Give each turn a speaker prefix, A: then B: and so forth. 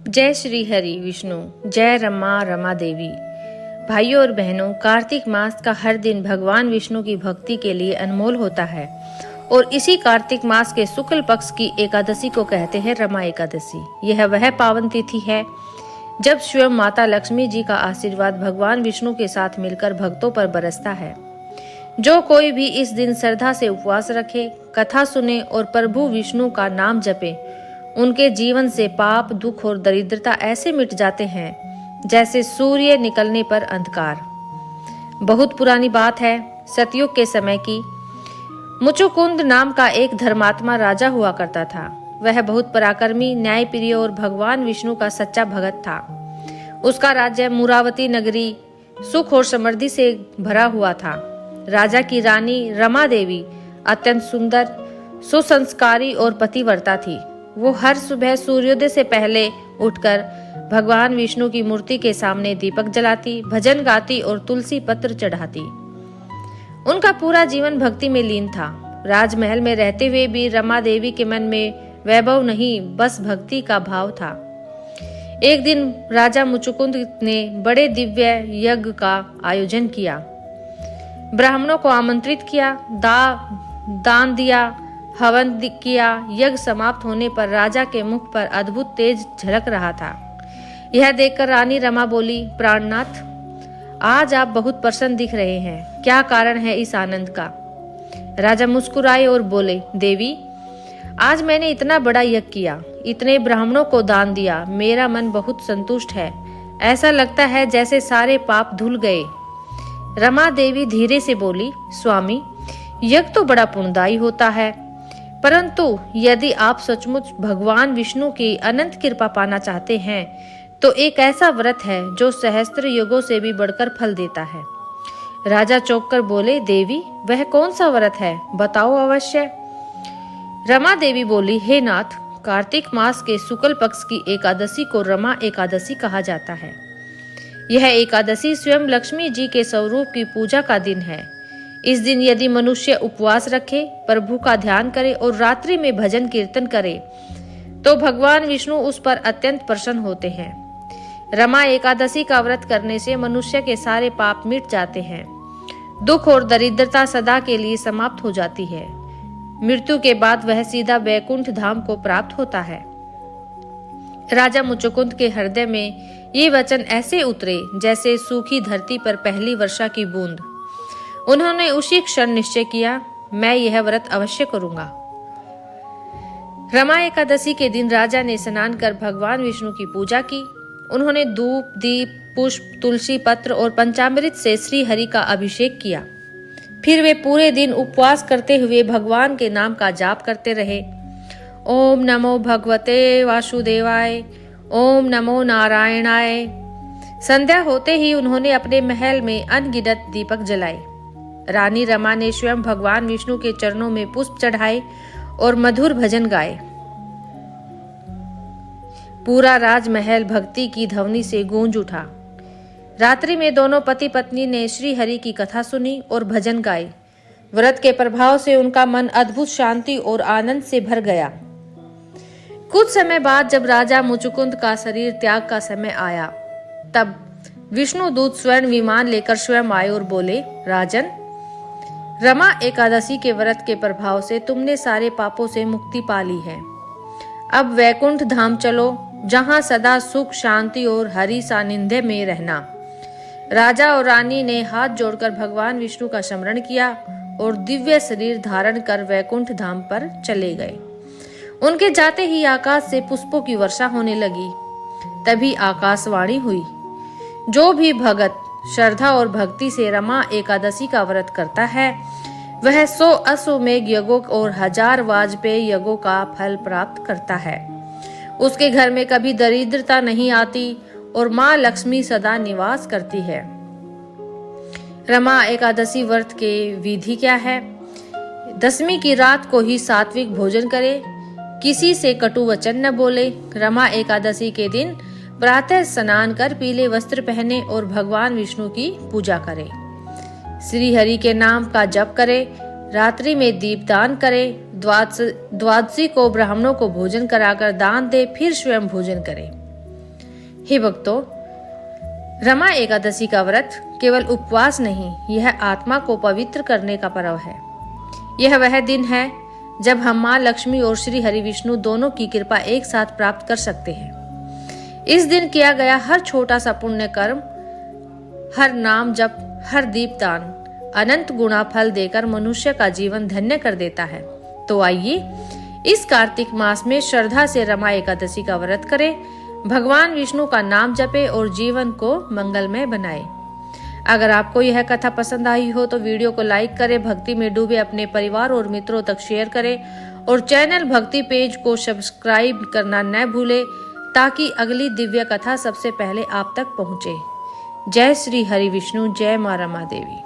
A: जय श्री हरि विष्णु, जय रमा रमा देवी। भाइयों और बहनों, कार्तिक मास का हर दिन भगवान विष्णु की भक्ति के लिए अनमोल होता है और इसी कार्तिक मास के शुक्ल पक्ष की एकादशी को कहते हैं रमा एकादशी। यह वह पावन तिथि है जब स्वयं माता लक्ष्मी जी का आशीर्वाद भगवान विष्णु के साथ मिलकर भक्तों पर बरसता है। जो कोई भी इस दिन श्रद्धा से उपवास रखे, कथा सुने और प्रभु विष्णु का नाम जपे, उनके जीवन से पाप, दुख और दरिद्रता ऐसे मिट जाते हैं जैसे सूर्य निकलने पर अंधकार। बहुत पुरानी बात है, सतयुग के समय की। मुचुकुंद नाम का एक धर्मात्मा राजा हुआ करता था। वह बहुत पराक्रमी, न्यायप्रिय और भगवान विष्णु का सच्चा भगत था। उसका राज्य मुरावती नगरी सुख और समृद्धि से भरा हुआ था। राजा की रानी रमा देवी अत्यंत सुंदर, सुसंस्कारी और पतिव्रता थी। वो हर सुबह सूर्योदय से पहले उठकर भगवान विष्णु की मूर्ति के सामने दीपक जलाती, भजन गाती और तुलसी पत्र चढ़ाती। उनका पूरा जीवन भक्ति में लीन था। राजमहल में रहते हुए भी रमा देवी के मन में वैभव नहीं, बस भक्ति का भाव था। एक दिन राजा मुचुकुंद ने बड़े दिव्य यज्ञ का आयोजन किया। ब्राह्मणों को आमंत्रित किया, दान दिया, हवन किया। यज्ञ समाप्त होने पर राजा के मुख पर अद्भुत तेज झलक रहा था। यह देखकर रानी रमा बोली, प्राणनाथ, आज आप बहुत प्रसन्न दिख रहे हैं, क्या कारण है इस आनंद का? राजा मुस्कुराए और बोले, देवी, आज मैंने इतना बड़ा यज्ञ किया, इतने ब्राह्मणों को दान दिया, मेरा मन बहुत संतुष्ट है। ऐसा लगता है जैसे सारे पाप धुल गए। रमा देवी धीरे से बोली, स्वामी, यज्ञ तो बड़ा पुण्यदायी होता है, परंतु यदि आप सचमुच भगवान विष्णु की अनंत कृपा पाना चाहते हैं तो एक ऐसा व्रत है जो सहस्त्र युगों से भी बढ़कर फल देता है। राजा चौंक कर बोले, देवी, वह कौन सा व्रत है, बताओ अवश्य। रमा देवी बोली, हे नाथ, कार्तिक मास के शुक्ल पक्ष की एकादशी को रमा एकादशी कहा जाता है। यह एकादशी स्वयं लक्ष्मी जी के स्वरूप की पूजा का दिन है। इस दिन यदि मनुष्य उपवास रखे, प्रभु का ध्यान करे और रात्रि में भजन कीर्तन करे तो भगवान विष्णु उस पर अत्यंत प्रसन्न होते हैं। रमा एकादशी का व्रत करने से मनुष्य के सारे पाप मिट जाते हैं, दुख और दरिद्रता सदा के लिए समाप्त हो जाती है। मृत्यु के बाद वह सीधा वैकुंठ धाम को प्राप्त होता है। राजा मुचुकुंद के हृदय में ये वचन ऐसे उतरे जैसे सूखी धरती पर पहली वर्षा की बूंद। उन्होंने उसी क्षण निश्चय किया, मैं यह व्रत अवश्य करूंगा। रमा एकादशी के दिन राजा ने स्नान कर भगवान विष्णु की पूजा की। उन्होंने धूप, दीप, पुष्प, तुलसी पत्र और पंचामृत से श्री हरि का अभिषेक किया। फिर वे पूरे दिन उपवास करते हुए भगवान के नाम का जाप करते रहे। ओम नमो भगवते वासुदेवाय, ओम नमो नारायणाय। संध्या होते ही उन्होंने अपने महल में अनगिनत दीपक जलाए। रानी रमा ने स्वयं भगवान विष्णु के चरणों में पुष्प चढ़ाए और मधुर भजन गाए। पूरा राजमहल भक्ति की ध्वनि से गूंज उठा। रात्रि में दोनों पति पत्नी ने श्री हरि की कथा सुनी और भजन गाए। व्रत के प्रभाव से उनका मन अद्भुत शांति और आनंद से भर गया। कुछ समय बाद जब राजा मुचुकुंद का शरीर त्याग का समय आया, तब विष्णु दूत स्वर्ण विमान लेकर स्वयं आए और बोले, राजन, रमा एकादशी के व्रत के प्रभाव से तुमने सारे पापों से मुक्ति पा ली है। अब वैकुंठ धाम चलो, जहां सदा सुख, शांति और हरि सानिध्य में रहना। राजा और रानी ने हाथ जोड़कर भगवान विष्णु का स्मरण किया और दिव्य शरीर धारण कर वैकुंठ धाम पर चले गए। उनके जाते ही आकाश से पुष्पों की वर्षा होने लगी। तभी आकाशवाणी हुई, जो भी भगत श्रद्धा और भक्ति से रमा एकादशी का व्रत करता है वह 100 अश्वमेघ यज्ञों और 1000 वाजपेयी यज्ञों का फल प्राप्त करता है। उसके घर में कभी दरिद्रता नहीं आती और माँ लक्ष्मी सदा निवास करती है। रमा एकादशी व्रत के विधि क्या है? दशमी की रात को ही सात्विक भोजन करे, किसी से कटु वचन न बोले। रमा एकादशी के दिन प्रातः स्नान कर पीले वस्त्र पहने और भगवान विष्णु की पूजा करे। श्री हरि के नाम का जप करे, रात्रि में दीपदान करे, द्वादशी को ब्राह्मणों को भोजन कराकर दान दे, फिर स्वयं भोजन करे। हे भक्तों, रमा एकादशी का व्रत केवल उपवास नहीं, यह आत्मा को पवित्र करने का पर्व है। यह वह दिन है जब हम माँ लक्ष्मी और श्री हरि विष्णु दोनों की कृपा एक साथ प्राप्त कर सकते हैं। इस दिन किया गया हर छोटा सा पुण्य कर्म, हर नाम जप, हर दीपदान अनंत गुणा फल देकर मनुष्य का जीवन धन्य कर देता है। तो आइए इस कार्तिक मास में श्रद्धा से रमा एकादशी का व्रत करें, भगवान विष्णु का नाम जपे और जीवन को मंगलमय बनाए। अगर आपको यह कथा पसंद आई हो तो वीडियो को लाइक करें, भक्ति में डूबे अपने परिवार और मित्रों तक शेयर करें और चैनल भक्ति पेज को सब्सक्राइब करना न भूलें ताकि अगली दिव्य कथा सबसे पहले आप तक पहुंचे। जय श्री हरि विष्णु, जय मां रमा देवी।